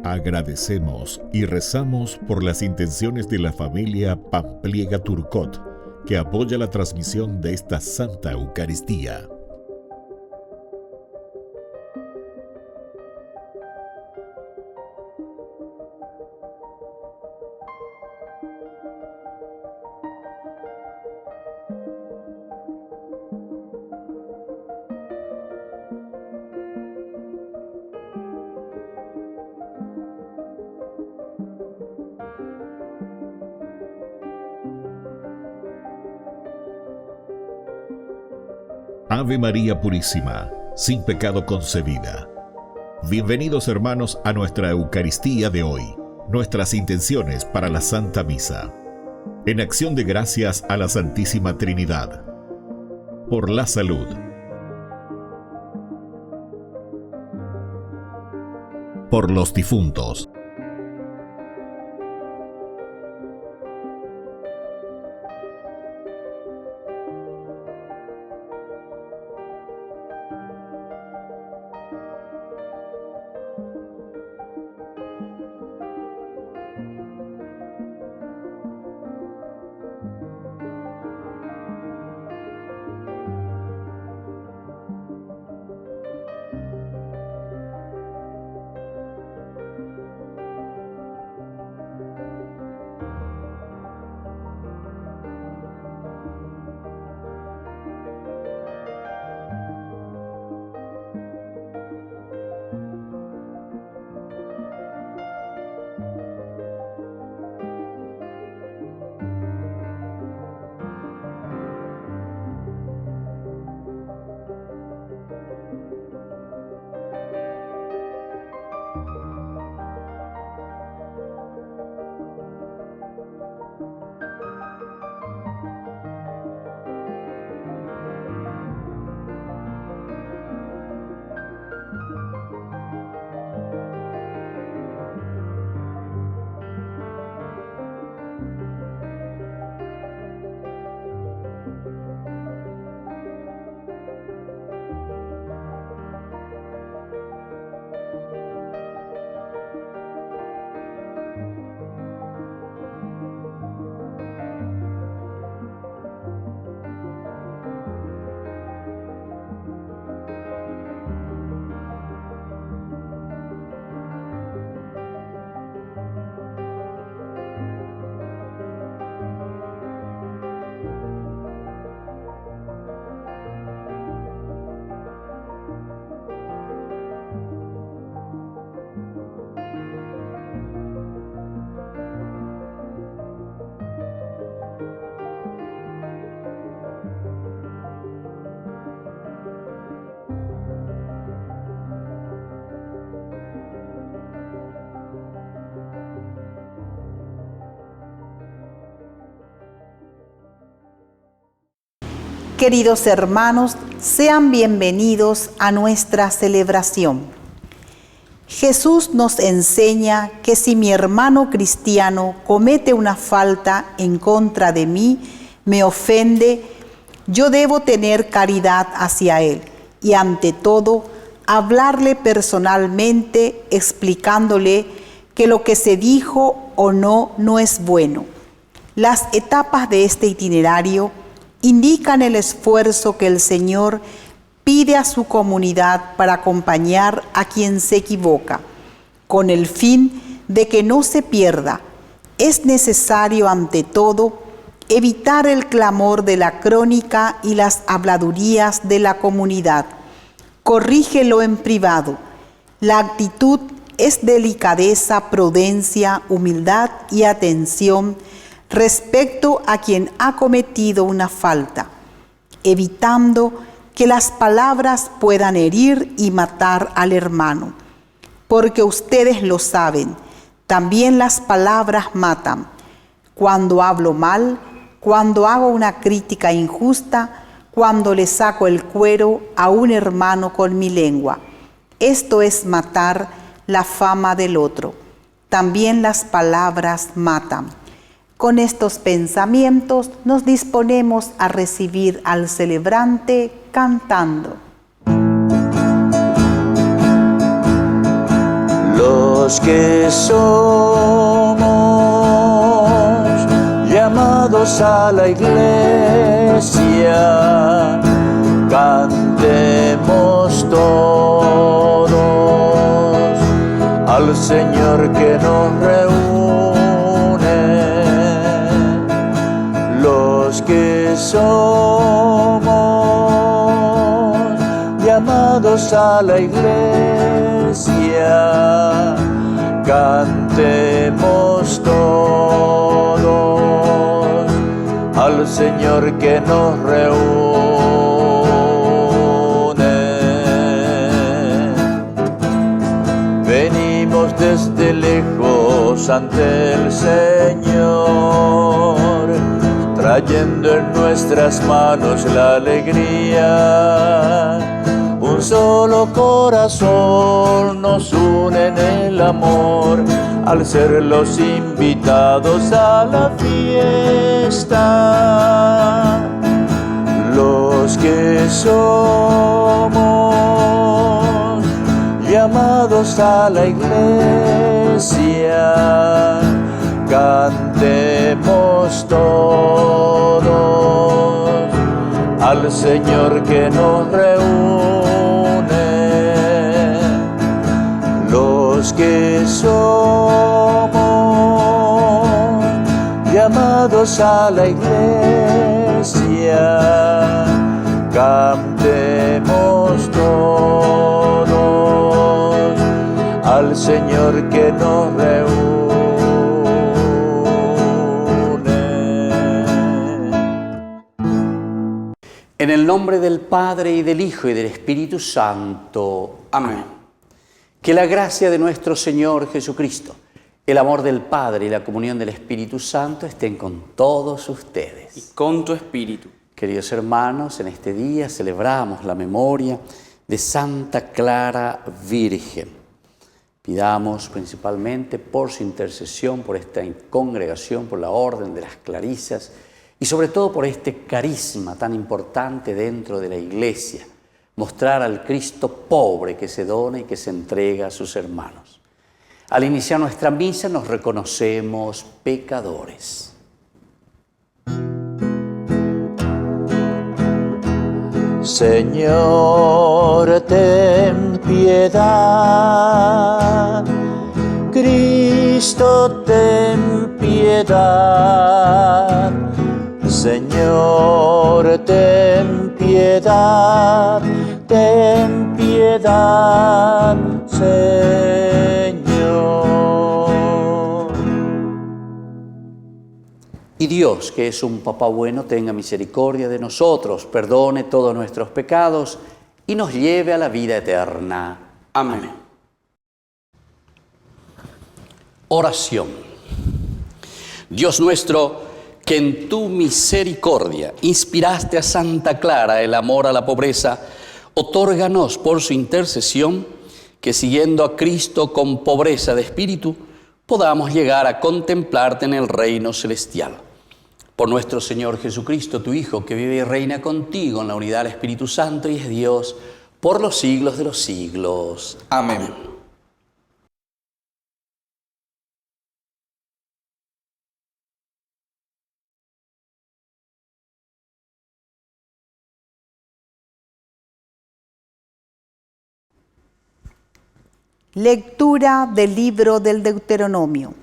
Agradecemos y rezamos por las intenciones de la familia Pampliega Turcot, que apoya la transmisión de esta Santa Eucaristía. Ave María Purísima, sin pecado concebida. Bienvenidos hermanos a nuestra Eucaristía de hoy, nuestras intenciones para la Santa Misa. En acción de gracias a la Santísima Trinidad. Por la salud. Por los difuntos. Queridos hermanos, sean bienvenidos a nuestra celebración. Jesús nos enseña que si mi hermano cristiano comete una falta en contra de mí, me ofende, yo debo tener caridad hacia él y ante todo hablarle personalmente explicándole que lo que se dijo o no es bueno. Las etapas de este itinerario indican el esfuerzo que el Señor pide a su comunidad para acompañar a quien se equivoca, con el fin de que no se pierda. Es necesario, ante todo, evitar el clamor de la crónica y las habladurías de la comunidad. Corrígelo en privado. La actitud es delicadeza, prudencia, humildad y atención respecto a quien ha cometido una falta, evitando que las palabras puedan herir y matar al hermano. Porque ustedes lo saben, también las palabras matan. Cuando hablo mal, cuando hago una crítica injusta, cuando le saco el cuero a un hermano con mi lengua. Esto es matar la fama del otro. También las palabras matan. Con estos pensamientos nos disponemos a recibir al celebrante cantando. Los que somos llamados a la iglesia, cantemos todos al Señor que nos reúne. Los que somos llamados a la iglesia, cantemos todos al Señor que nos reúne. Venimos desde lejos ante el Señor, trayendo en nuestras manos la alegría. Un solo corazón nos une en el amor, al ser los invitados a la fiesta. Los que somos llamados a la iglesia, cantemos todos al Señor que nos reúne. Los que somos llamados a la iglesia, cantemos todos al Señor que nos reúne. En el nombre del Padre, y del Hijo, y del Espíritu Santo. Amén. Que la gracia de nuestro Señor Jesucristo, el amor del Padre y la comunión del Espíritu Santo estén con todos ustedes. Y con tu espíritu. Queridos hermanos, en este día celebramos la memoria de Santa Clara Virgen. Pidamos principalmente por su intercesión, por esta congregación, por la Orden de las Clarisas, y sobre todo por este carisma tan importante dentro de la Iglesia, mostrar al Cristo pobre que se dona y que se entrega a sus hermanos. Al iniciar nuestra misa nos reconocemos pecadores. Señor, ten piedad. Cristo, ten piedad. Señor, ten piedad, ten piedad, Señor. Y Dios, que es un Papá bueno, tenga misericordia de nosotros, perdone todos nuestros pecados y nos lleve a la vida eterna. Amén. Oración. Dios nuestro, que en tu misericordia inspiraste a Santa Clara el amor a la pobreza, otórganos por su intercesión que, siguiendo a Cristo con pobreza de espíritu, podamos llegar a contemplarte en el reino celestial. Por nuestro Señor Jesucristo, tu Hijo, que vive y reina contigo en la unidad del Espíritu Santo y es Dios por los siglos de los siglos. Amén. Lectura del libro del Deuteronomio.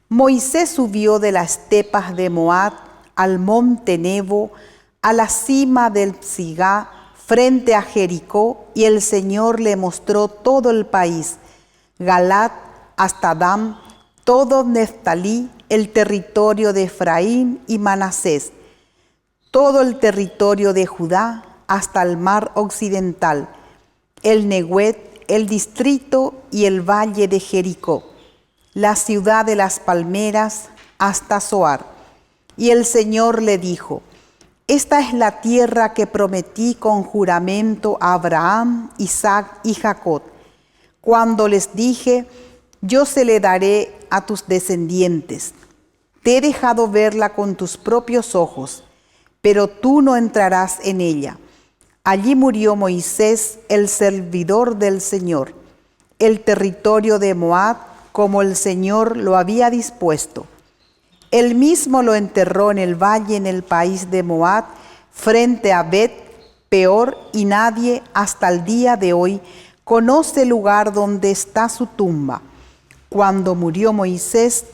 Moisés subió de las estepas de Moab al monte Nebo, a la cima del Psigá, frente a Jericó, y el Señor le mostró todo el país, Galat hasta Dan, todo Neftalí, el territorio de Efraín y Manasés, todo el territorio de Judá hasta el mar occidental, el Neguet, el distrito y el valle de Jericó, la ciudad de las palmeras hasta Zoar. Y el Señor le dijo: esta es la tierra que prometí con juramento a Abraham, Isaac y Jacob, cuando les dije: yo se le daré a tus descendientes. Te he dejado verla con tus propios ojos, pero tú no entrarás en ella. Allí murió Moisés, el servidor del Señor, el territorio de Moab, como el Señor lo había dispuesto. Él mismo lo enterró en el valle en el país de Moab, frente a Bet-peor, y nadie hasta el día de hoy conoce el lugar donde está su tumba. Cuando murió Moisés,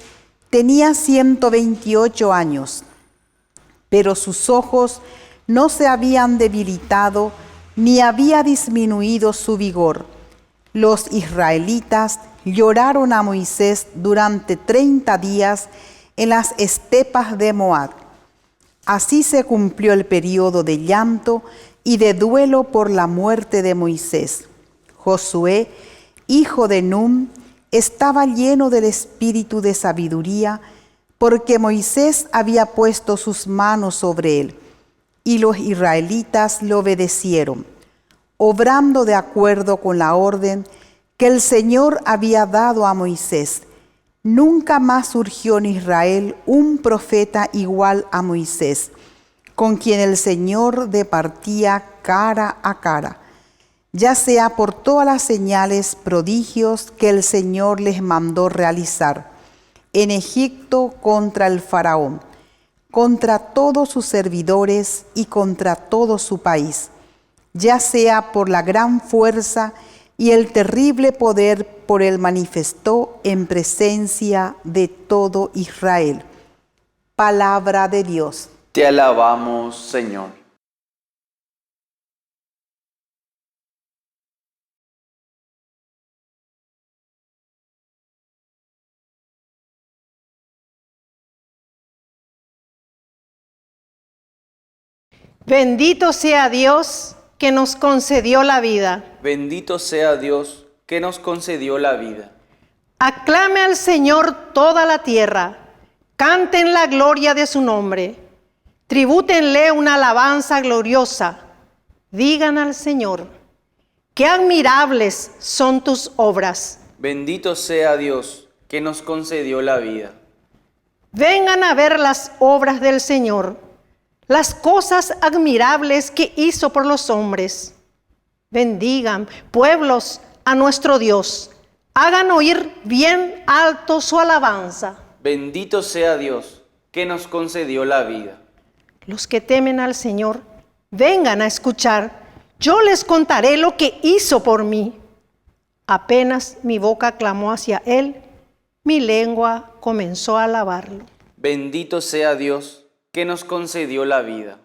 tenía 128 años, pero sus ojos no se habían debilitado ni había disminuido su vigor. Los israelitas lloraron a Moisés durante 30 días en las estepas de Moab. Así se cumplió el periodo de llanto y de duelo por la muerte de Moisés. Josué, hijo de Nun, estaba lleno del espíritu de sabiduría, porque Moisés había puesto sus manos sobre él, y los israelitas le obedecieron, obrando de acuerdo con la orden que el Señor había dado a Moisés. Nunca más surgió en Israel un profeta igual a Moisés, con quien el Señor departía cara a cara, ya sea por todas las señales, prodigios que el Señor les mandó realizar en Egipto contra el faraón, contra todos sus servidores y contra todo su país, ya sea por la gran fuerza y el terrible poder por él manifestó en presencia de todo Israel. Palabra de Dios. Te alabamos, Señor. Bendito sea Dios que nos concedió la vida. Bendito sea Dios que nos concedió la vida. Aclame al Señor toda la tierra, canten la gloria de su nombre, tribútenle una alabanza gloriosa, digan al Señor, qué admirables son tus obras. Bendito sea Dios que nos concedió la vida. Vengan a ver las obras del Señor, las cosas admirables que hizo por los hombres. Bendigan, pueblos, a nuestro Dios. Hagan oír bien alto su alabanza. Bendito sea Dios que nos concedió la vida. Los que temen al Señor, vengan a escuchar. Yo les contaré lo que hizo por mí. Apenas mi boca clamó hacia Él, mi lengua comenzó a alabarlo. Bendito sea Dios que nos concedió la vida.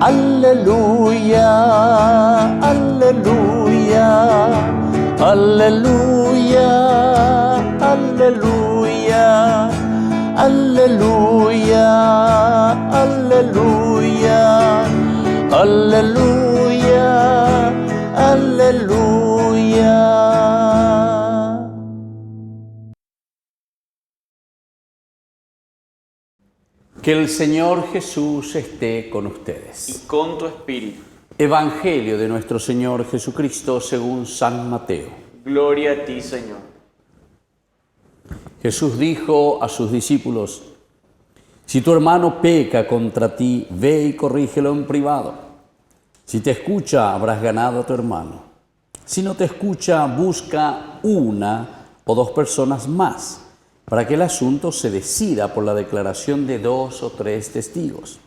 Aleluya, aleluya, aleluya, aleluya, aleluya, aleluya, aleluya, aleluya. Que el Señor Jesús esté con ustedes. Y con tu espíritu. Evangelio de nuestro Señor Jesucristo según San Mateo. Gloria a ti, Señor. Jesús dijo a sus discípulos: si tu hermano peca contra ti, ve y corrígelo en privado. Si te escucha, habrás ganado a tu hermano. Si no te escucha, busca una o dos personas más, para que el asunto se decida por la declaración de 2 o 3 testigos.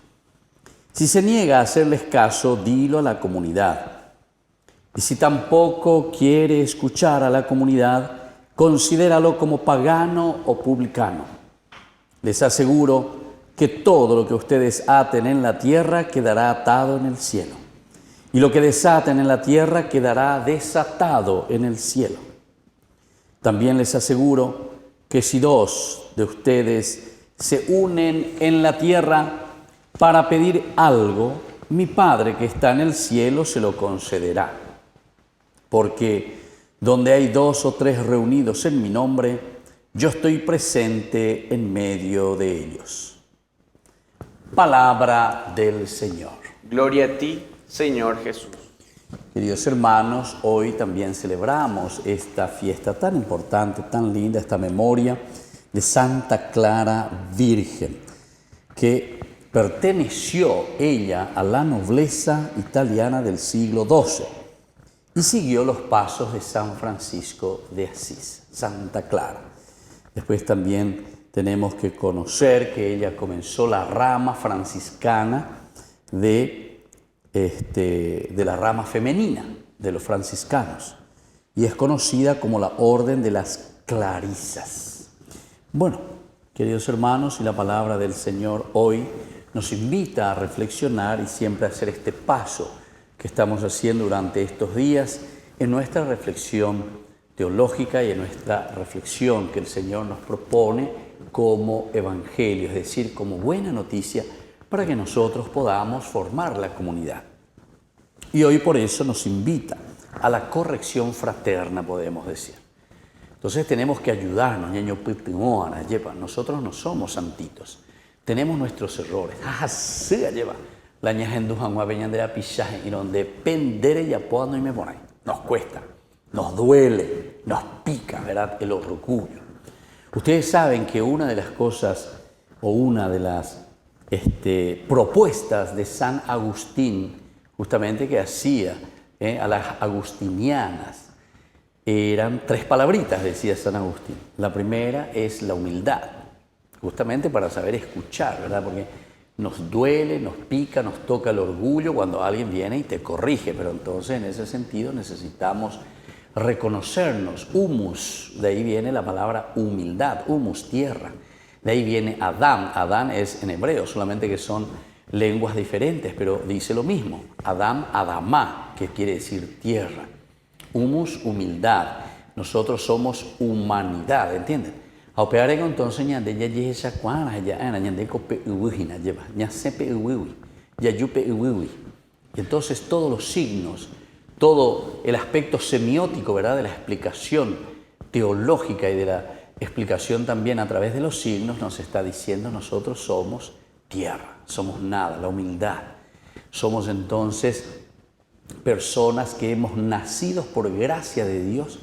Si se niega a hacerles caso, dilo a la comunidad. Y si tampoco quiere escuchar a la comunidad, considéralo como pagano o publicano. Les aseguro que todo lo que ustedes aten en la tierra quedará atado en el cielo, y lo que desaten en la tierra quedará desatado en el cielo. También les aseguro que si 2 de ustedes se unen en la tierra para pedir algo, mi Padre que está en el cielo se lo concederá. Porque donde hay 2 o 3 reunidos en mi nombre, yo estoy presente en medio de ellos. Palabra del Señor. Gloria a ti, Señor Jesús. Queridos hermanos, hoy también celebramos esta fiesta tan importante, tan linda, esta memoria de Santa Clara Virgen, que perteneció ella a la nobleza italiana del siglo XII y siguió los pasos de San Francisco de Asís, Santa Clara. Después también tenemos que conocer que ella comenzó la rama franciscana de la rama femenina de los franciscanos y es conocida como la Orden de las Clarisas. Bueno, queridos hermanos, y la palabra del Señor hoy nos invita a reflexionar y siempre a hacer este paso que estamos haciendo durante estos días en nuestra reflexión teológica y en nuestra reflexión que el Señor nos propone como evangelio, es decir, como buena noticia para que nosotros podamos formar la comunidad. Y hoy por eso nos invita a la corrección fraterna, podemos decir. Entonces tenemos que ayudarnos, nosotros no somos santitos, tenemos nuestros errores. Nos cuesta, nos duele, nos pica, ¿verdad? El orgullo. Ustedes saben que una de las cosas o una de las propuestas de San Agustín, justamente que hacía a las agustinianas, eran 3 palabritas, decía San Agustín. La primera es la humildad, justamente para saber escuchar, ¿verdad? Porque nos duele, nos pica, nos toca el orgullo cuando alguien viene y te corrige, pero entonces en ese sentido necesitamos reconocernos. Humus, de ahí viene la palabra humildad, humus, tierra. De ahí viene Adán. Adán es en hebreo, solamente que son lenguas diferentes, pero dice lo mismo. Adam, Adamá, que quiere decir tierra. Humus, humildad. Nosotros somos humanidad, ¿entienden? Aopearego entonces ñande ya esa cuana ya ana ñande cope uwina lleva ña sepe uwiwi ya yupe uwiwi. Entonces todos los signos, todo el aspecto semiótico, ¿verdad?, de la explicación teológica y de la explicación también a través de los signos nos está diciendo nosotros somos tierra, somos nada, la humildad. Somos entonces personas que hemos nacido por gracia de Dios,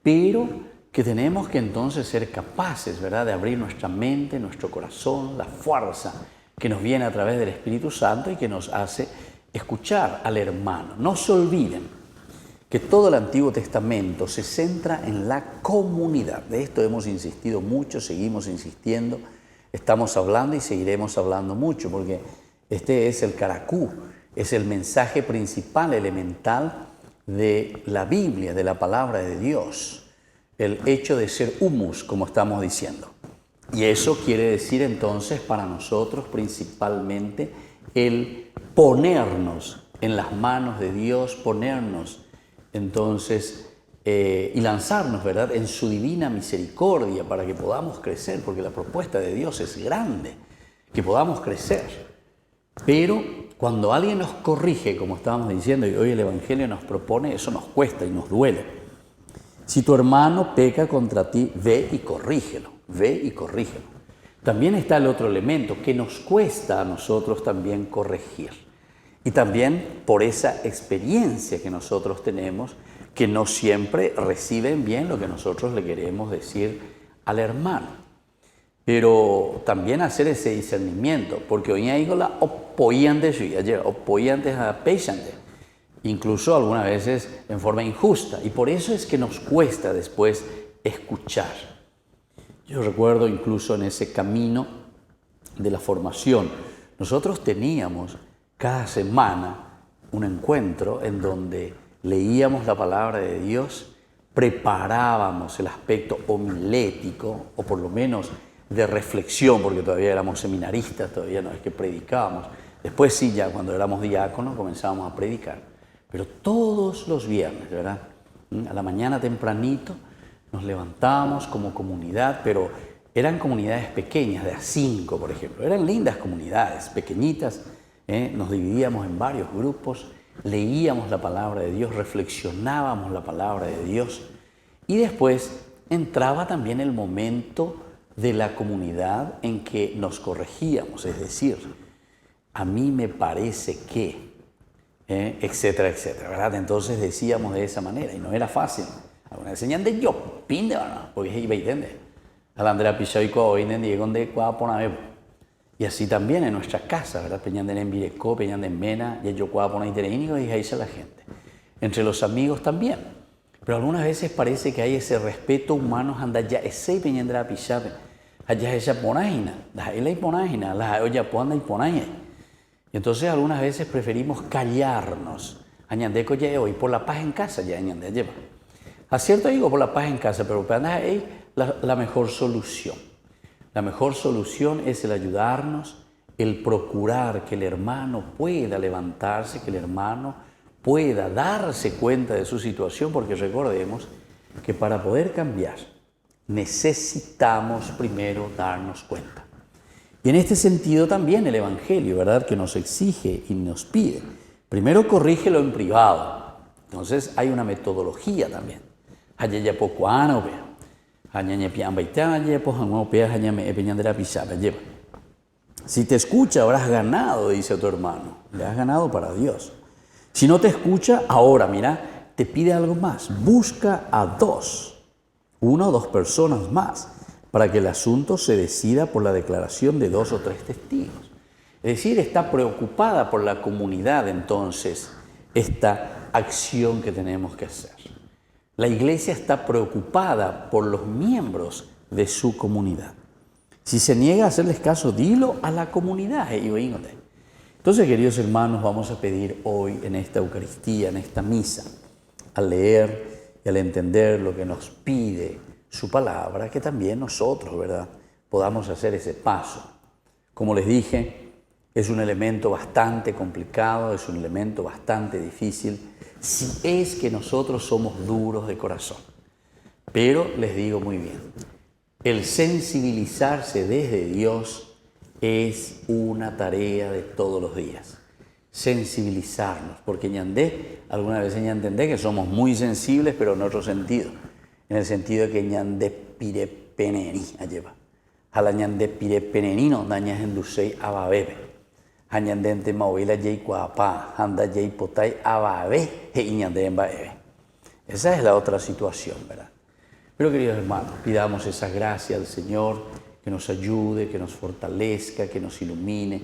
pero que tenemos que entonces ser capaces, ¿verdad?, de abrir nuestra mente, nuestro corazón, la fuerza que nos viene a través del Espíritu Santo y que nos hace escuchar al hermano. No se olviden que todo el Antiguo Testamento se centra en la comunidad. De esto hemos insistido mucho, seguimos insistiendo, estamos hablando y seguiremos hablando mucho, porque este es el caracú, es el mensaje principal, elemental de la Biblia, de la palabra de Dios. El hecho de ser humus, como estamos diciendo. Y eso quiere decir entonces para nosotros principalmente el ponernos en las manos de Dios, ponernos entonces y lanzarnos, ¿verdad?, en su divina misericordia para que podamos crecer, porque la propuesta de Dios es grande, que podamos crecer. Pero cuando alguien nos corrige, como estábamos diciendo, y hoy el Evangelio nos propone, eso nos cuesta y nos duele. Si tu hermano peca contra ti, ve y corrígelo, ve y corrígelo. También está el otro elemento que nos cuesta a nosotros también corregir. Y también por esa experiencia que nosotros tenemos, que no siempre reciben bien lo que nosotros le queremos decir al hermano. Pero también hacer ese discernimiento, porque hoy hay la opoyante a peishante, incluso algunas veces en forma injusta. Y por eso es que nos cuesta después escuchar. Yo recuerdo incluso en ese camino de la formación, nosotros teníamos cada semana un encuentro en donde leíamos la palabra de Dios, preparábamos el aspecto homilético, o por lo menos de reflexión, porque todavía éramos seminaristas, todavía no es que predicábamos. Después sí, ya cuando éramos diáconos comenzábamos a predicar. Pero todos los viernes, ¿verdad?, a la mañana tempranito, nos levantábamos como comunidad, pero eran comunidades pequeñas, de a 5, por ejemplo. Eran lindas comunidades, pequeñitas. Nos dividíamos en varios grupos, leíamos la palabra de Dios, reflexionábamos la palabra de Dios y después entraba también el momento de la comunidad en que nos corregíamos, es decir, a mí me parece que, etcétera, etcétera, ¿verdad? Entonces decíamos de esa manera y no era fácil. Algunas decían de yo, pinde, ¿verdad? Porque iba a entender. Alandra Pichao y Coinen llegan de Cuaponabebo. Y así también en nuestra casa, ¿verdad? Peñanden en Virecó, peñanden en Mena, y yo Cuapona y Tereínico y ahí la gente. Entre los amigos también. Pero algunas veces parece que hay ese respeto humano, anda ya ese peñandra Pichao, allá esa ponágina, la y ponágina, la olla ponda y ponágina. Y entonces algunas veces preferimos callarnos. Añandeco ya hoy por la paz en casa, ya añande lleva. Acierto digo por la paz en casa, pero para ahí la mejor solución. La mejor solución es el ayudarnos, el procurar que el hermano pueda levantarse, que el hermano pueda darse cuenta de su situación, porque recordemos que para poder cambiar necesitamos primero darnos cuenta. Y en este sentido también el Evangelio, ¿verdad?, que nos exige y nos pide. Primero corrígelo en privado. Entonces hay una metodología también. Si te escucha, habrás ganado, dice tu hermano. Le has ganado para Dios. Si no te escucha, ahora, mira, te pide algo más. Busca a dos, una o dos personas más, para que el asunto se decida por la declaración de 2 o 3 testigos. Es decir, está preocupada por la comunidad, entonces, esta acción que tenemos que hacer. La iglesia está preocupada por los miembros de su comunidad. Si se niega a hacerles caso, dilo a la comunidad. Entonces, queridos hermanos, vamos a pedir hoy en esta Eucaristía, en esta misa, al leer y al entender lo que nos pide su palabra, que también nosotros, ¿verdad?, podamos hacer ese paso. Como les dije, es un elemento bastante complicado, es un elemento bastante difícil, si es que nosotros somos duros de corazón. Pero les digo muy bien, el sensibilizarse desde Dios es una tarea de todos los días. Sensibilizarnos, porque ñandé, alguna vez ya entendé que somos muy sensibles, pero en otro sentido. En el sentido de que ñandé pire peneni alleva. Jala ñandé pire peneni no dañas en dulce ababebe. Hañandente mauvila yei cuapá, anda yei potay ababe e ñandé en baebe. Esa es la otra situación, ¿verdad? Pero queridos hermanos, pidamos esa gracia al Señor, que nos ayude, que nos fortalezca, que nos ilumine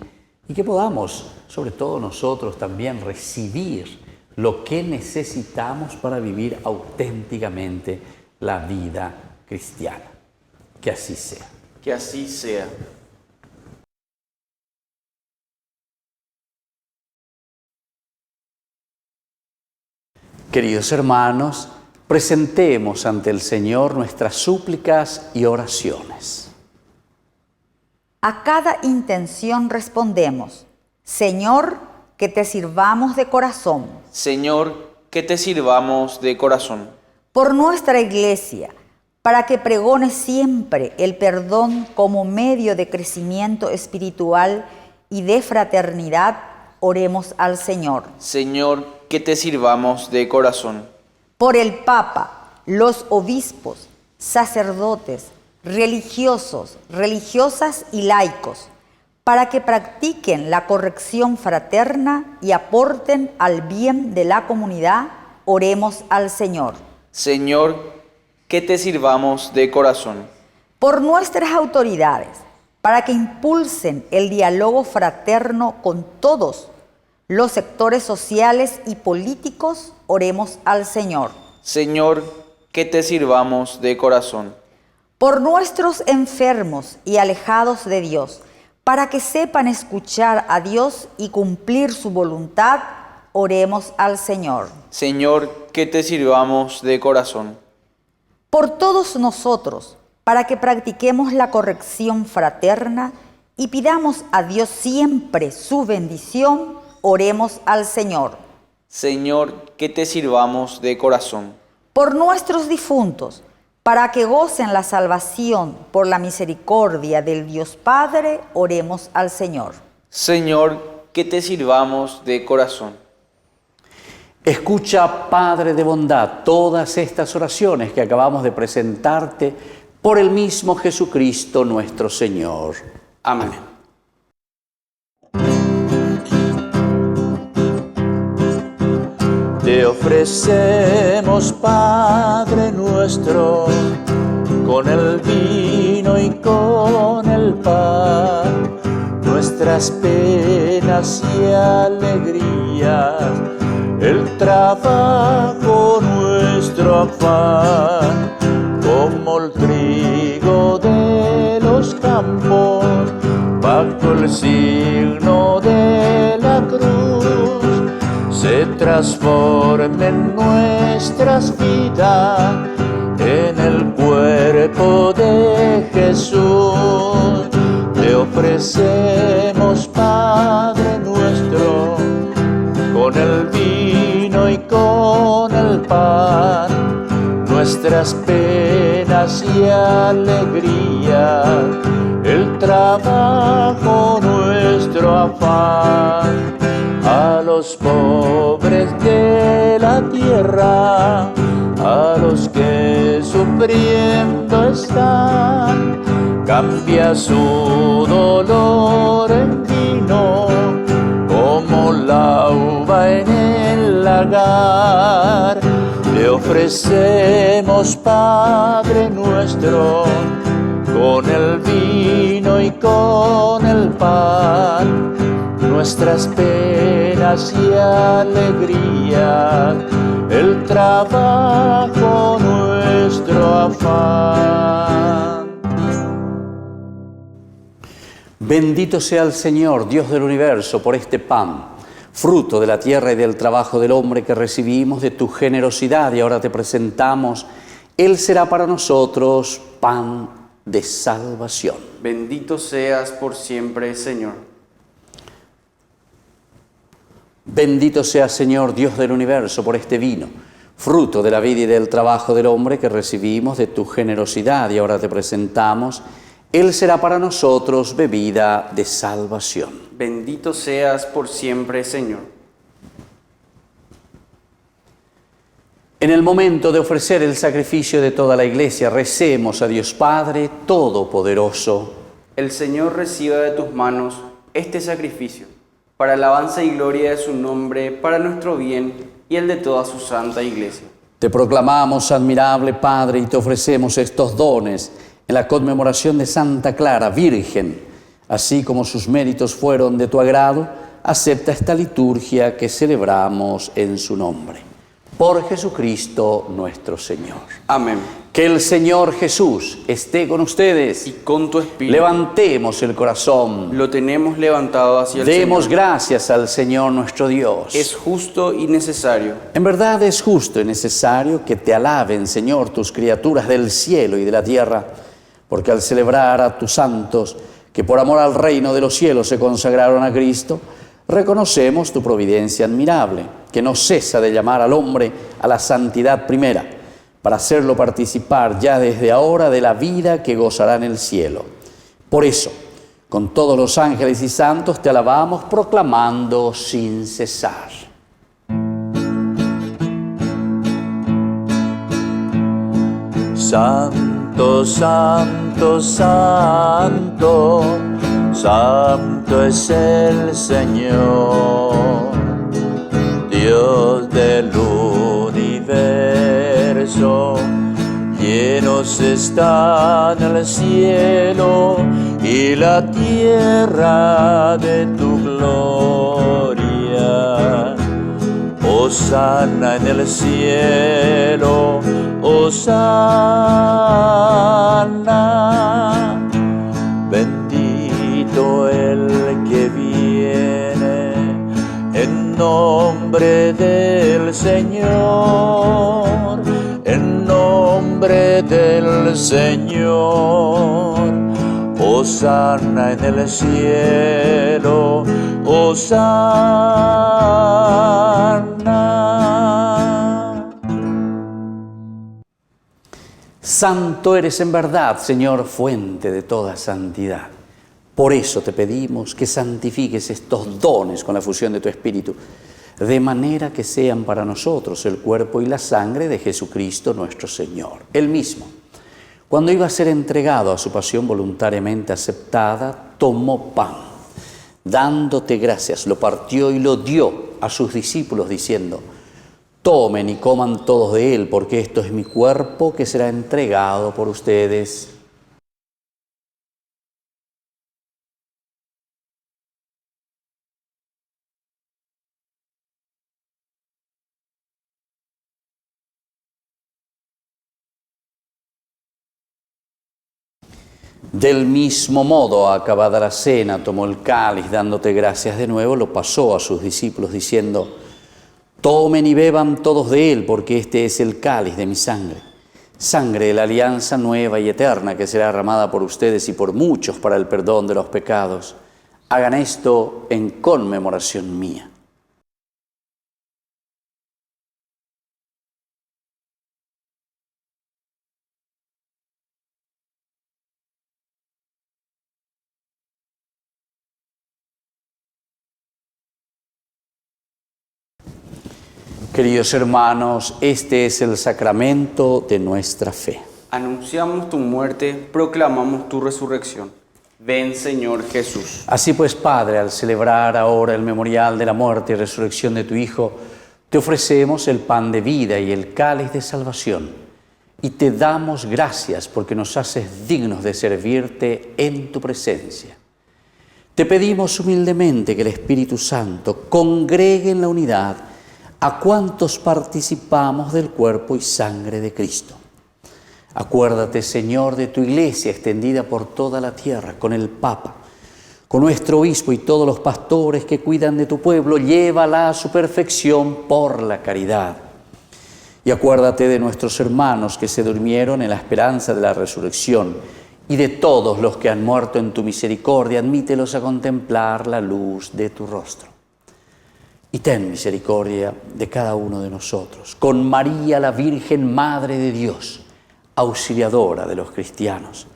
y que podamos, sobre todo nosotros, también recibir lo que necesitamos para vivir auténticamente la vida cristiana. Que así sea. Que así sea. Queridos hermanos, presentemos ante el Señor nuestras súplicas y oraciones. A cada intención respondemos: Señor, que te sirvamos de corazón. Señor, que te sirvamos de corazón. Por nuestra Iglesia, para que pregone siempre el perdón como medio de crecimiento espiritual y de fraternidad, oremos al Señor. Señor, que te sirvamos de corazón. Por el Papa, los obispos, sacerdotes, religiosos, religiosas y laicos, para que practiquen la corrección fraterna y aporten al bien de la comunidad, oremos al Señor. Señor, que te sirvamos de corazón. Por nuestras autoridades, para que impulsen el diálogo fraterno con todos los sectores sociales y políticos, oremos al Señor. Señor, que te sirvamos de corazón. Por nuestros enfermos y alejados de Dios, para que sepan escuchar a Dios y cumplir su voluntad, oremos al Señor. Señor, que te sirvamos de corazón. Por todos nosotros, para que practiquemos la corrección fraterna y pidamos a Dios siempre su bendición, oremos al Señor. Señor, que te sirvamos de corazón. Por nuestros difuntos, para que gocen la salvación por la misericordia del Dios Padre, oremos al Señor. Señor, que te sirvamos de corazón. Escucha, Padre de bondad, todas estas oraciones que acabamos de presentarte por el mismo Jesucristo nuestro Señor. Amén. Te ofrecemos, Padre nuestro, con el vino y con el pan, nuestras penas y alegrías, el trabajo, nuestro afán, como el trigo de los campos, bajo el signo de la cruz, se transformen nuestras vidas en el cuerpo de Jesús. Te ofrecemos, Padre nuestro, con el vino y con el pan, nuestras penas y alegrías, el trabajo, nuestro afán. A los pobres de la tierra, a los que sufriendo están, cambia su dolor en vino, como la uva en el lagar. Te ofrecemos, Padre nuestro, con el vino y con el pan, nuestras penas y alegrías, el trabajo, nuestro afán. Bendito sea el Señor, Dios del universo, por este pan, fruto de la tierra y del trabajo del hombre que recibimos de tu generosidad y ahora te presentamos. Él será para nosotros pan de salvación. Bendito seas por siempre, Señor. Bendito sea, Señor, Dios del universo, por este vino, fruto de la vida y del trabajo del hombre que recibimos de tu generosidad y ahora te presentamos. Él será para nosotros bebida de salvación. Bendito seas por siempre, Señor. En el momento de ofrecer el sacrificio de toda la Iglesia, recemos a Dios Padre Todopoderoso. El Señor reciba de tus manos este sacrificio, para alabanza y gloria de su nombre, para nuestro bien y el de toda su santa Iglesia. Te proclamamos, admirable Padre, y te ofrecemos estos dones en la conmemoración de Santa Clara, Virgen. Así como sus méritos fueron de tu agrado, acepta esta liturgia que celebramos en su nombre. Por Jesucristo nuestro Señor. Amén. Que el Señor Jesús esté con ustedes. Y con tu espíritu. Levantemos el corazón. Lo tenemos levantado hacia el Señor. Demos gracias al Señor nuestro Dios. Es justo y necesario. En verdad es justo y necesario que te alaben, Señor, tus criaturas del cielo y de la tierra, porque al celebrar a tus santos, que por amor al reino de los cielos se consagraron a Cristo, reconocemos tu providencia admirable, que no cesa de llamar al hombre a la santidad primera, para hacerlo participar ya desde ahora de la vida que gozará en el cielo. Por eso, con todos los ángeles y santos te alabamos proclamando sin cesar. Santo, santo, santo, santo es el Señor, Dios del universo. Llenos están el cielo y la tierra de tu gloria. Hosana en el cielo, hosana. Bendito el que viene en nombre del Señor, en nombre del Señor. Hosana en el cielo, hosana. Santo eres en verdad, Señor, fuente de toda santidad. Por eso te pedimos que santifiques estos dones con la fusión de tu Espíritu, de manera que sean para nosotros el cuerpo y la sangre de Jesucristo nuestro Señor. Él mismo, cuando iba a ser entregado a su pasión voluntariamente aceptada, tomó pan, dándote gracias, lo partió y lo dio a sus discípulos, diciendo: Tomen y coman todos de él, porque esto es mi cuerpo que será entregado por ustedes. Del mismo modo, acabada la cena, tomó el cáliz, dándote gracias de nuevo, lo pasó a sus discípulos, diciendo: tomen y beban todos de él, porque este es el cáliz de mi sangre, sangre de la alianza nueva y eterna, que será derramada por ustedes y por muchos para el perdón de los pecados. Hagan esto en conmemoración mía. Queridos hermanos, este es el sacramento de nuestra fe. Anunciamos tu muerte, proclamamos tu resurrección. Ven, Señor Jesús. Así pues, Padre, al celebrar ahora el memorial de la muerte y resurrección de tu Hijo, te ofrecemos el pan de vida y el cáliz de salvación, y te damos gracias porque nos haces dignos de servirte en tu presencia. Te pedimos humildemente que el Espíritu Santo congregue en la unidad a cuantos participamos del cuerpo y sangre de Cristo. Acuérdate, Señor, de tu Iglesia extendida por toda la tierra, con el Papa, con nuestro obispo y todos los pastores que cuidan de tu pueblo. Llévala a su perfección por la caridad. Y acuérdate de nuestros hermanos que se durmieron en la esperanza de la resurrección, y de todos los que han muerto en tu misericordia. Admítelos a contemplar la luz de tu rostro. Y ten misericordia de cada uno de nosotros. Con María, la Virgen Madre de Dios, auxiliadora de los cristianos,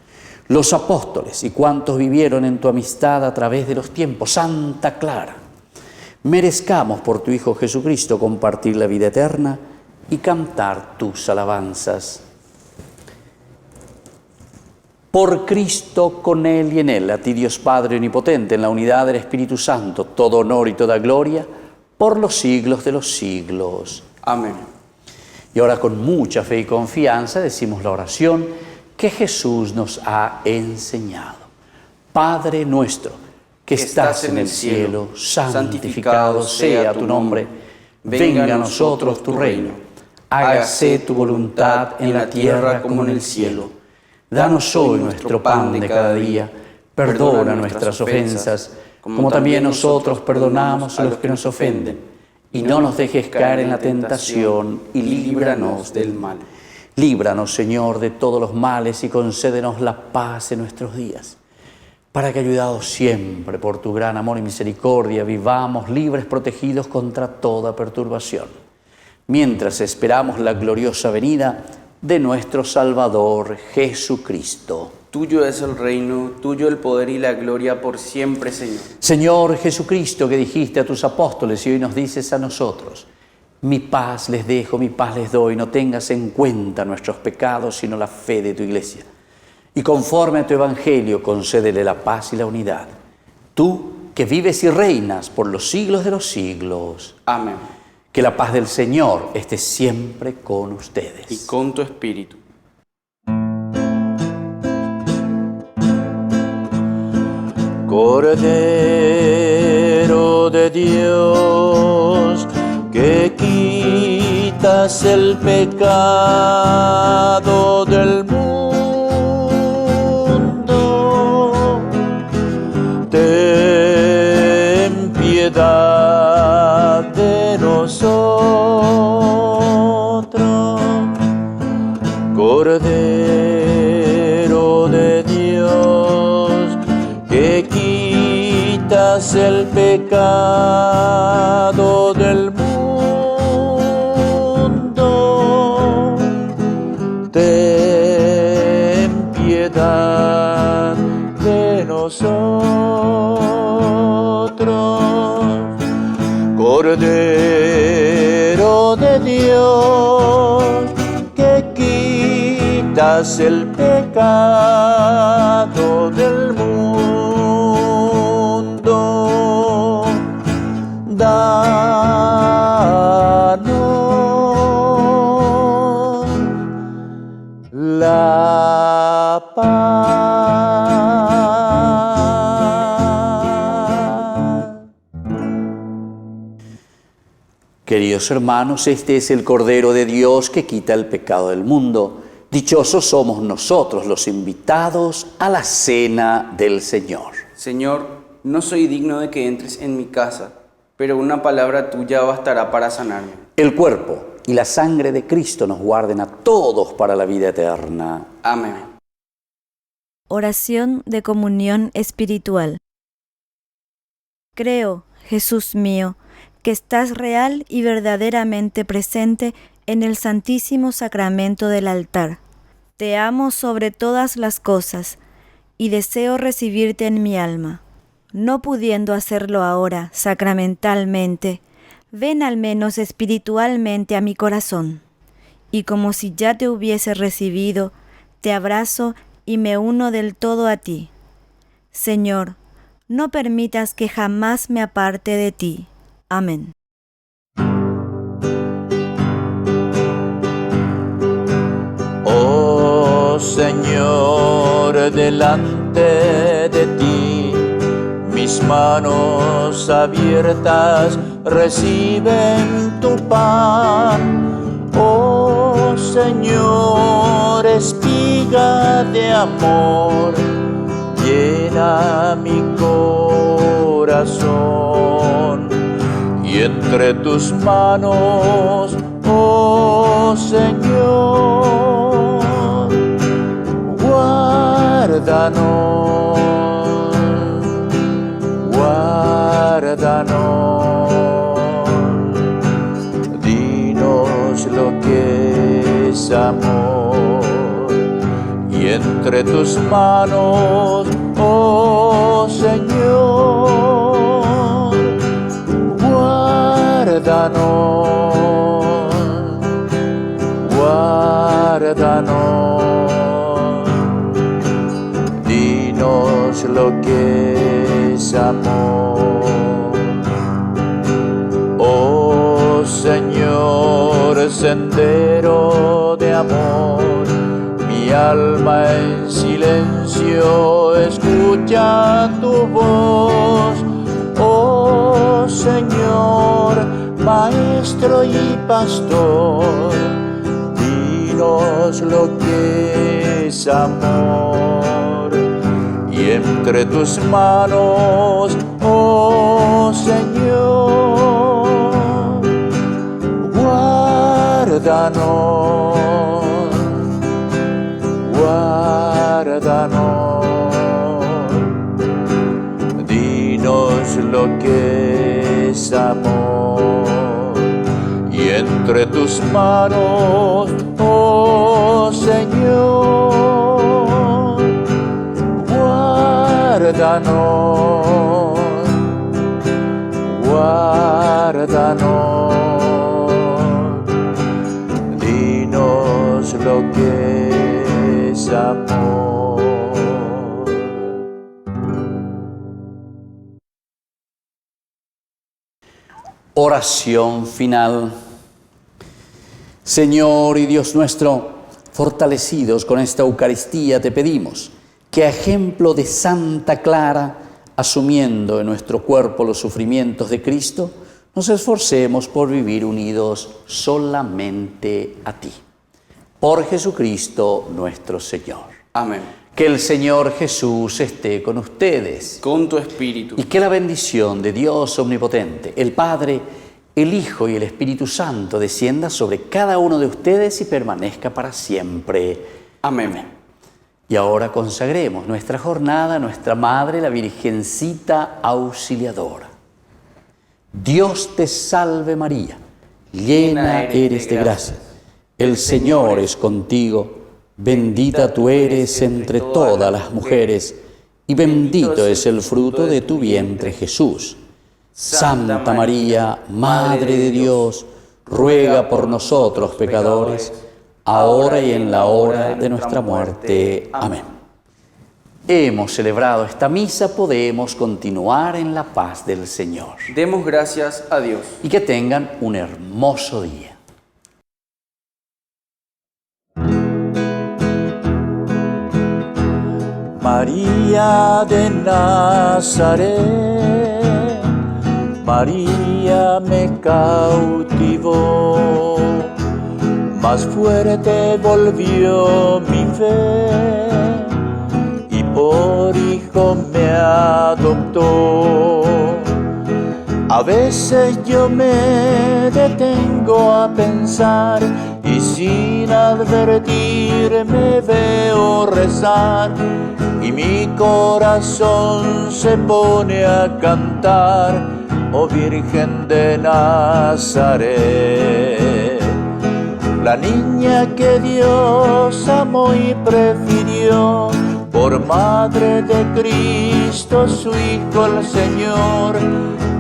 los apóstoles y cuantos vivieron en tu amistad a través de los tiempos, Santa Clara, merezcamos por tu Hijo Jesucristo compartir la vida eterna y cantar tus alabanzas. Por Cristo, con Él y en Él, a ti Dios Padre Omnipotente, en la unidad del Espíritu Santo, todo honor y toda gloria, por los siglos de los siglos. Amén. Y ahora con mucha fe y confianza decimos la oración que Jesús nos ha enseñado. Padre nuestro, que estás en el cielo, santificado sea tu nombre. Venga a nosotros tu reino. Hágase tu voluntad en la tierra como en el cielo. Danos hoy nuestro pan de cada día. Perdona nuestras ofensas, como también nosotros perdonamos a los que nos ofenden. Y no nos dejes caer en la tentación, y líbranos del mal. Líbranos, Señor, de todos los males y concédenos la paz en nuestros días, para que, ayudados siempre por tu gran amor y misericordia, vivamos libres, protegidos contra toda perturbación, mientras esperamos la gloriosa venida de nuestro Salvador Jesucristo. Tuyo es el reino, tuyo el poder y la gloria por siempre, Señor. Señor Jesucristo, que dijiste a tus apóstoles y hoy nos dices a nosotros: mi paz les dejo, mi paz les doy. No tengas en cuenta nuestros pecados, sino la fe de tu Iglesia. Y conforme a tu Evangelio, concédele la paz y la unidad. Tú, que vives y reinas por los siglos de los siglos. Amén. Que la paz del Señor esté siempre con ustedes. Y con tu espíritu. Cordero de Dios, que quitas el pecado del mundo, ten piedad de nosotros. Cordero de Dios, que quitas el pecado del mundo, ten piedad de nosotros. Cordero de Dios, que quitas el pecado del mundo, danos la paz. Queridos hermanos, este es el Cordero de Dios que quita el pecado del mundo. Dichosos somos nosotros los invitados a la cena del Señor. Señor, no soy digno de que entres en mi casa, pero una palabra tuya bastará para sanarme. El cuerpo y la sangre de Cristo nos guarden a todos para la vida eterna. Amén. Oración de comunión espiritual. Creo, Jesús mío, que estás real y verdaderamente presente en el Santísimo Sacramento del altar. Te amo sobre todas las cosas y deseo recibirte en mi alma. No pudiendo hacerlo ahora sacramentalmente, ven al menos espiritualmente a mi corazón, y como si ya te hubiese recibido, te abrazo y me uno del todo a ti. Señor, no permitas que jamás me aparte de ti. Amén. Oh Señor, delante de ti, mis manos abiertas reciben tu pan. Oh Señor, espiga de amor, llena mi corazón. Y entre tus manos, oh Señor, guárdanos, guárdanos. Dinos lo que es amor. Y entre tus manos, oh Señor, guárdanos, guárdanos. Dinos lo que es amor. Oh Señor, sendero de amor, mi alma en silencio escucha tu voz. Oh Señor, Maestro y Pastor, dinos lo que es amor. Y entre tus manos, oh Señor, guárdanos, guárdanos. Dinos lo que es amor. Y entre tus manos, oh Señor, guárdanos, guárdanos. Dinos lo que es amor. Oración final. Señor y Dios nuestro, fortalecidos con esta Eucaristía, te pedimos que a ejemplo de Santa Clara, asumiendo en nuestro cuerpo los sufrimientos de Cristo, nos esforcemos por vivir unidos solamente a ti. Por Jesucristo nuestro Señor. Amén. Que el Señor Jesús esté con ustedes. Con tu espíritu. Y que la bendición de Dios Omnipotente, el Padre, el Hijo y el Espíritu Santo descienda sobre cada uno de ustedes y permanezca para siempre. Amén. Y ahora consagremos nuestra jornada a nuestra Madre, la Virgencita Auxiliadora. Dios te salve María, llena eres de gracia. El Señor es contigo, bendita tú eres entre todas las mujeres, y bendito es el fruto de tu vientre Jesús. Santa María, Madre de Dios, ruega por nosotros pecadores, ahora y en la hora de nuestra muerte. Amén. Hemos celebrado esta misa, podemos continuar en la paz del Señor. Demos gracias a Dios. Y que tengan un hermoso día. María de Nazaret, María me cautivó, más fuerte volvió mi fe y por hijo me adoptó. A veces yo me detengo a pensar y sin advertir me veo rezar y mi corazón se pone a cantar, oh Virgen de Nazaret. La niña que Dios amó y prefirió por madre de Cristo su Hijo el Señor,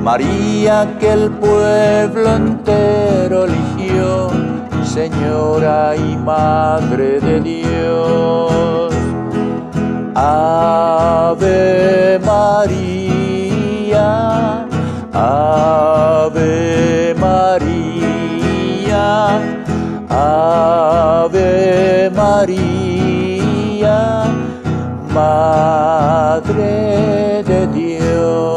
María que el pueblo entero eligió, Señora y Madre de Dios. Ave María, Ave María, Ave María, Madre de Dios.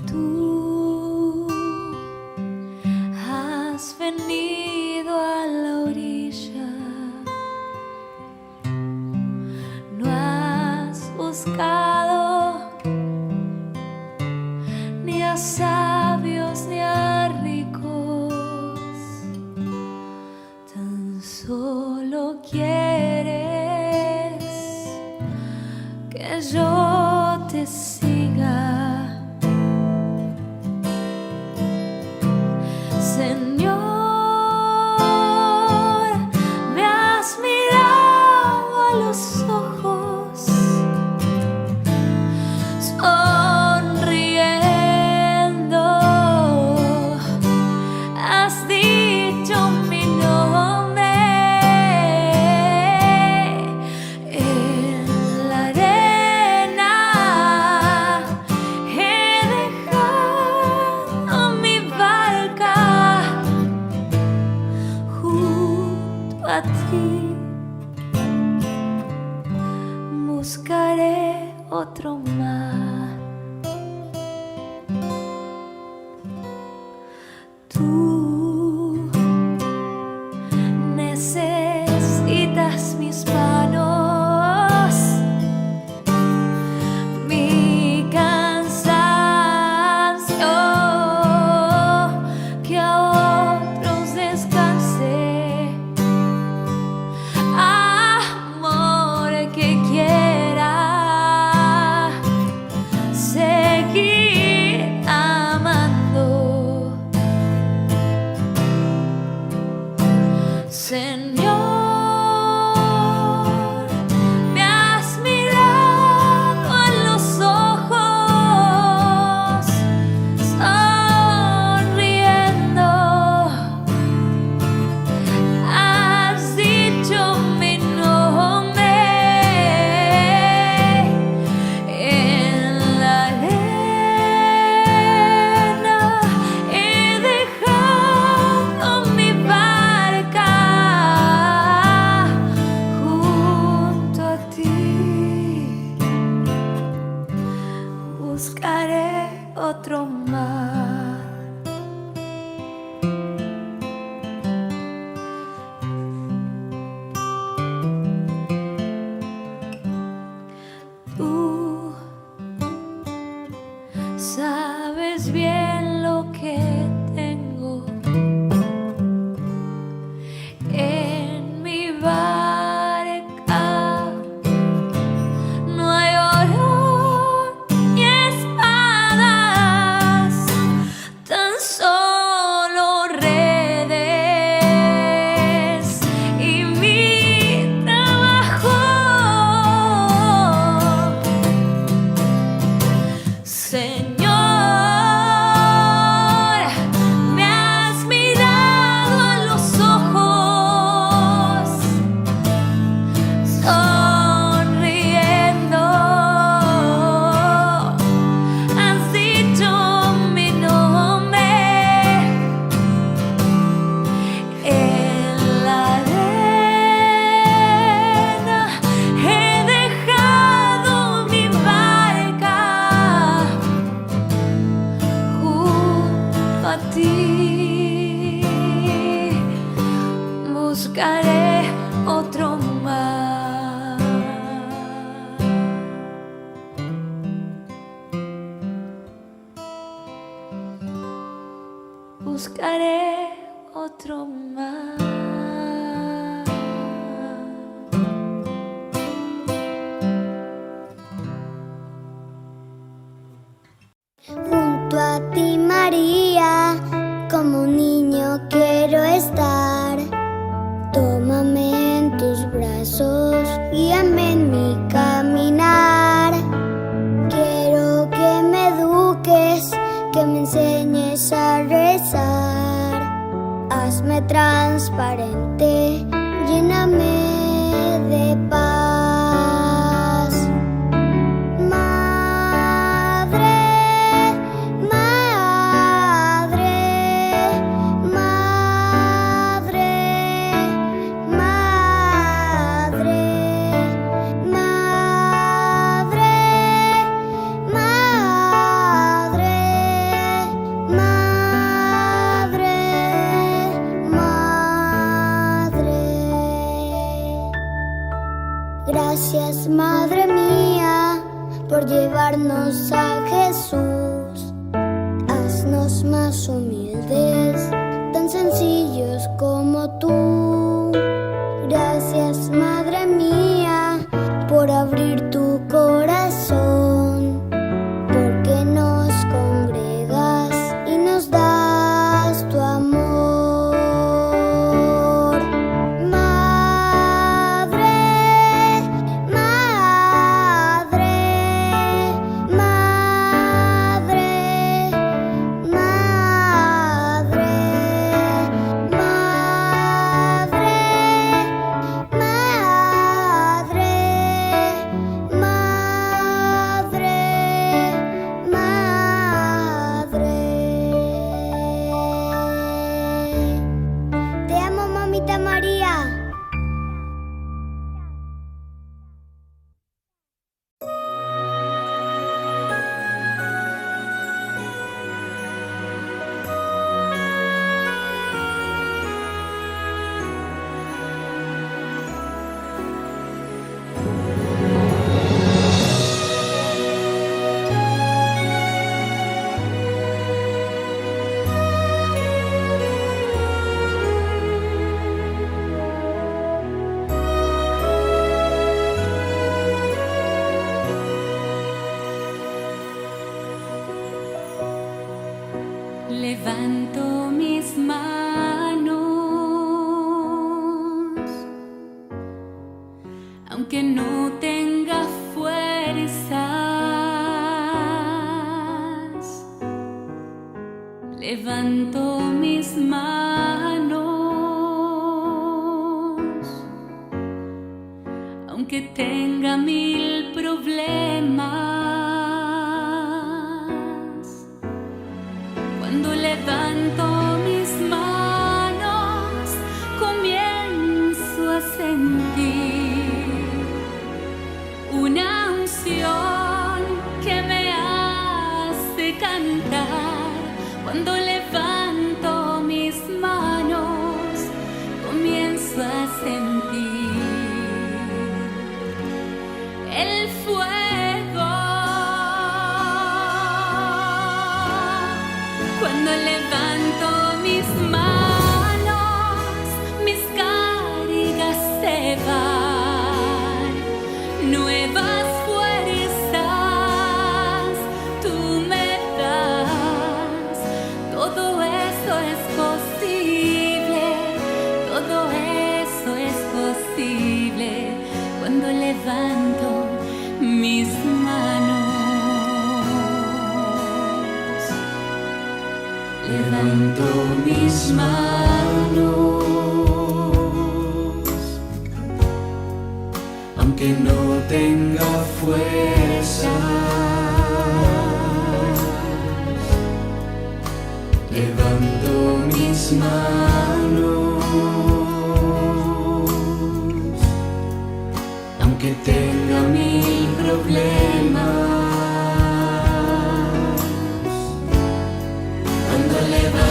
Tú has venido a la orilla, no has buscado ni a sabios ni a ricos, tan solo quieres que yo te siga. Señor, me has mirado a los ojos, sonriendo, has dicho mi nombre en la arena, he dejado mi barca junto a ti, buscaré otro mar. Tú necesitas mis manos, mi cansancio, que a otros descanse. Amor que quiera seguir amando. a ti. Buscaré otro mar. Buscaré otro mar. Junto a ti, María, como un niño quiero estar. Tómame en tus brazos, guíame en mi caminar. Quiero que me eduques, que me enseñes a rezar. Hazme transparente, lléname de paz. Madre, madre, madre, madre, madre, madre, madre. Gracias, Madre mía, por llevarnos a Jesús. Haznos más humildes, tan sencillos como tú. Gracias, Madre mía, por abrir tu corazón, porque nos congregas y nos das tu amor. Madre, madre, madre, madre, madre, madre, madre. Te amo, mamita María. Levanto mis manos, aunque no tenga fuerzas. Levanto mis manos, aunque tenga 1000 problemas. Cuando levanto mis manos, comienzo a sentir una unción que me hace cantar. Cuando levanto mis manos, comienzo a sentir el fuego. Cuando levanto mis manos, mis cargas se van. Nuevas fuerzas tú me das. Todo eso es posible. Todo eso es posible. Cuando levanto mis manos. Levanto mis manos, aunque no tenga fuerzas. Levanto mis manos, aunque tenga 1000 problemas. Cuando levanto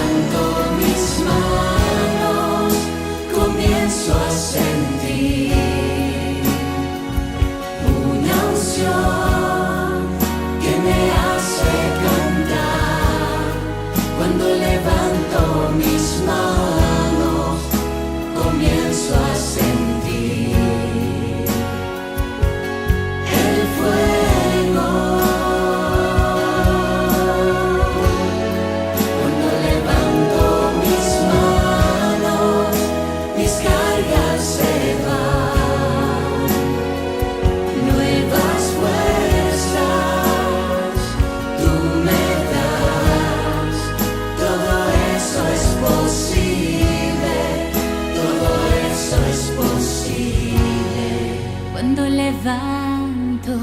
levanto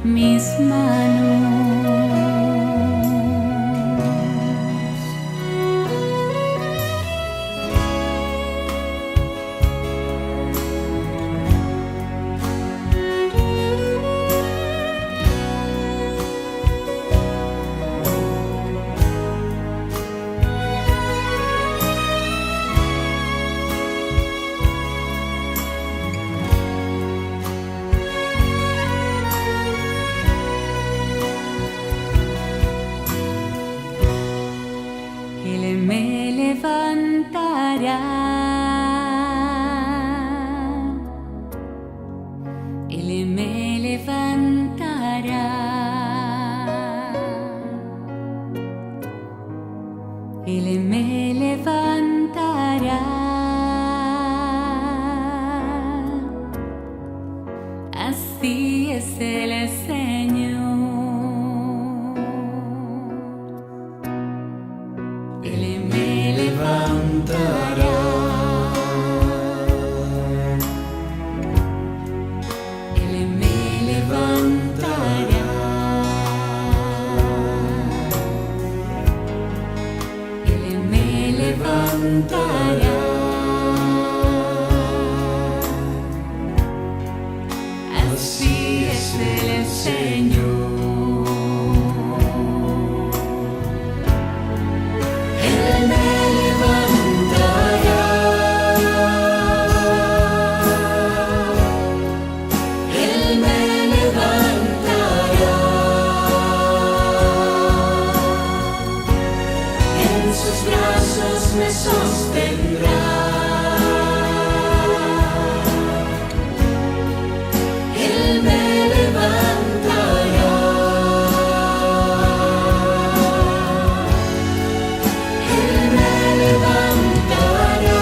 mis manos. Él me levantará, Él me levantará, Él me levantará, así es el Señor. Él me levantará, Él me levantará, Él me levantará, así es el Señor. Él me levantará, Él me levantará, en sus brazos me sostendrá. Él me levantará, Él me levantará,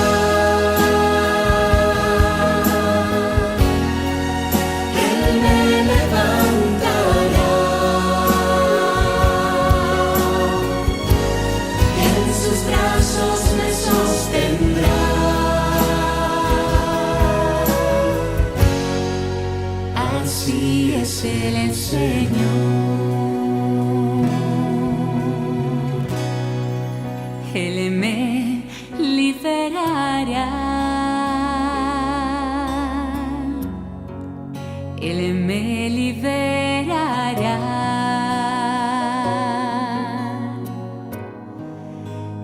Él me levantará, en sus brazos me sostendrá. Así es el Señor. Él me liberará, Él me liberará,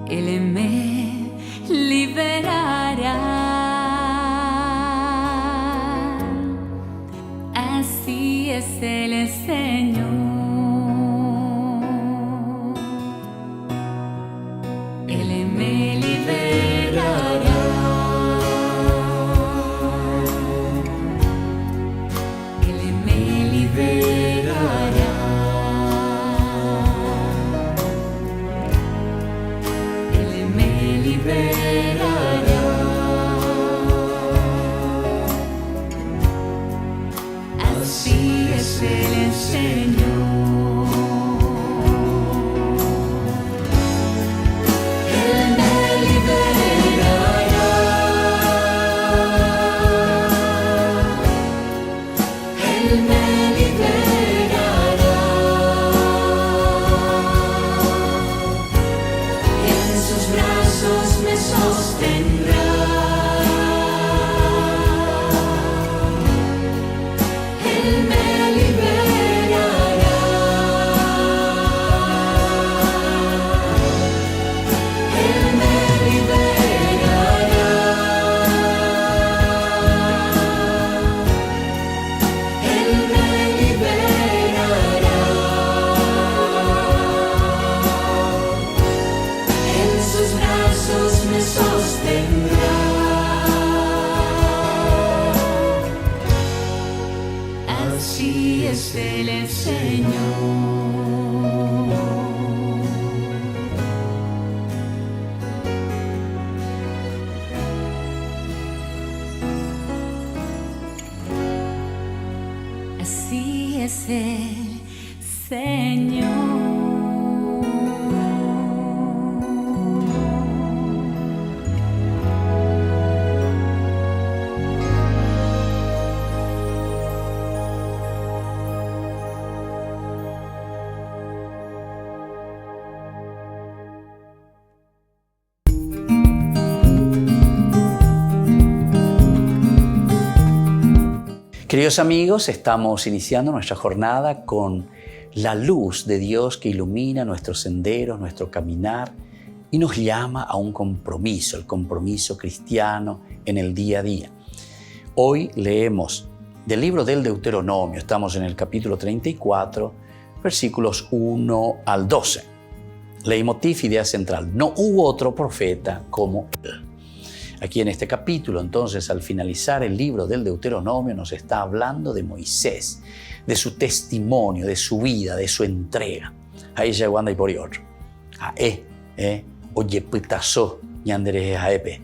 Él me liberará, así es el Señor. Él me liberará, Él me liberará, Él me liberará, así es el Señor. Él me liberará, Él me liberará, en sus brazos me sostendrá. Él me liberará, Él me liberará, Él me liberará, en sus brazos me sostendrá. Así es el Señor. Así es el Señor. Queridos amigos, estamos iniciando nuestra jornada con la luz de Dios que ilumina nuestros senderos, nuestro caminar y nos llama a un compromiso, el compromiso cristiano en el día a día. Hoy leemos del libro del Deuteronomio, estamos en el capítulo 34, versículos 1 al 12. Leitmotiv, idea central: no hubo otro profeta como él. Aquí en este capítulo, entonces, al finalizar el libro del Deuteronomio, nos está hablando de Moisés, de su testimonio, de su vida, de su entrega. Ahí ya guanda y por otro. Oye, pitazo, ñandere jaepe.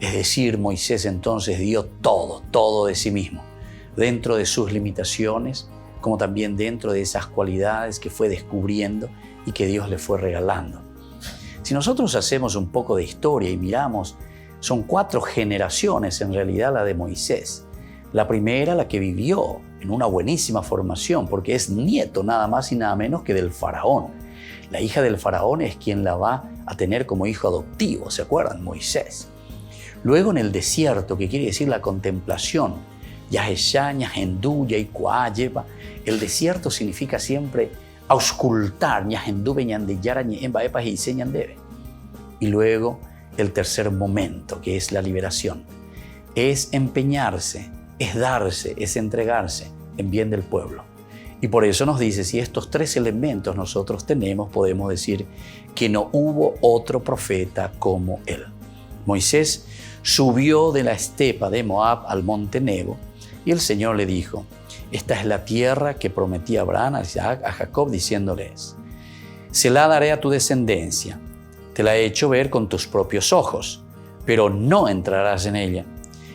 Es decir, Moisés entonces dio todo de sí mismo, dentro de sus limitaciones, como también dentro de esas cualidades que fue descubriendo y que Dios le fue regalando. Si nosotros hacemos un poco de historia y miramos, son 4 generaciones en realidad la de Moisés. La primera, la que vivió en una buenísima formación, porque es nieto nada más y nada menos que del faraón. La hija del faraón es quien la va a tener como hijo adoptivo, ¿se acuerdan? Moisés. Luego en el desierto, que quiere decir la contemplación, Yaheshaña, Hendú, Yaikuá, Yepa. El desierto significa siempre auscultar, Yahendú, Beñandeyara, Ñemba, Epa, y Señandebe. Y luego el tercer momento, que es la liberación. Es empeñarse, es darse, es entregarse en bien del pueblo. Y por eso nos dice, si estos 3 elementos nosotros tenemos, podemos decir que no hubo otro profeta como él. Moisés subió de la estepa de Moab al monte Nebo y el Señor le dijo: esta es la tierra que prometí a Abraham, a Isaac, a Jacob, diciéndoles: se la daré a tu descendencia, te la he hecho ver con tus propios ojos, pero no entrarás en ella.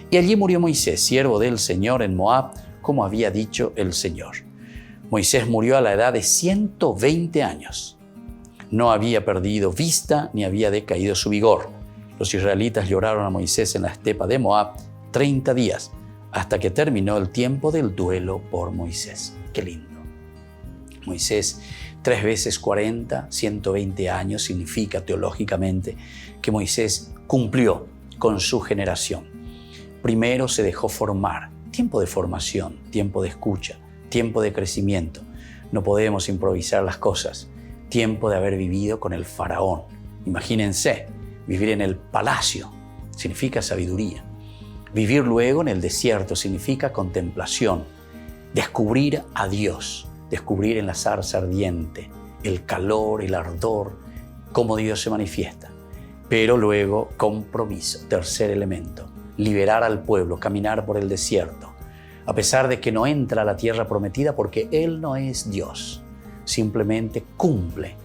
Y allí murió Moisés, siervo del Señor, en Moab, como había dicho el Señor. Moisés murió a la edad de 120 años. No había perdido vista ni había decaído su vigor. Los israelitas lloraron a Moisés en la estepa de Moab 30 días, hasta que terminó el tiempo del duelo por Moisés. Qué lindo. Moisés, 3 veces 40, 120 años, significa teológicamente que Moisés cumplió con su generación. Primero se dejó formar, tiempo de formación, tiempo de escucha, tiempo de crecimiento. No podemos improvisar las cosas. Tiempo de haber vivido con el faraón. Imagínense, vivir en el palacio significa sabiduría. Vivir luego en el desierto significa contemplación. Descubrir a Dios, descubrir en la zarza ardiente el calor, el ardor, cómo Dios se manifiesta. Pero luego compromiso, tercer elemento, liberar al pueblo, caminar por el desierto, a pesar de que no entra a la tierra prometida porque Él no es Dios, simplemente cumple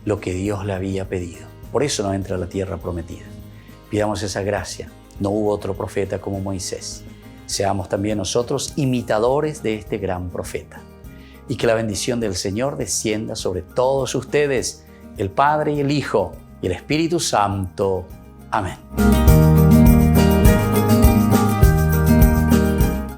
lo que Dios le había pedido. Por eso no entra a la tierra prometida. Pidamos esa gracia. No hubo otro profeta como Moisés. Seamos también nosotros imitadores de este gran profeta. Y que la bendición del Señor descienda sobre todos ustedes, el Padre y el Hijo y el Espíritu Santo. Amén.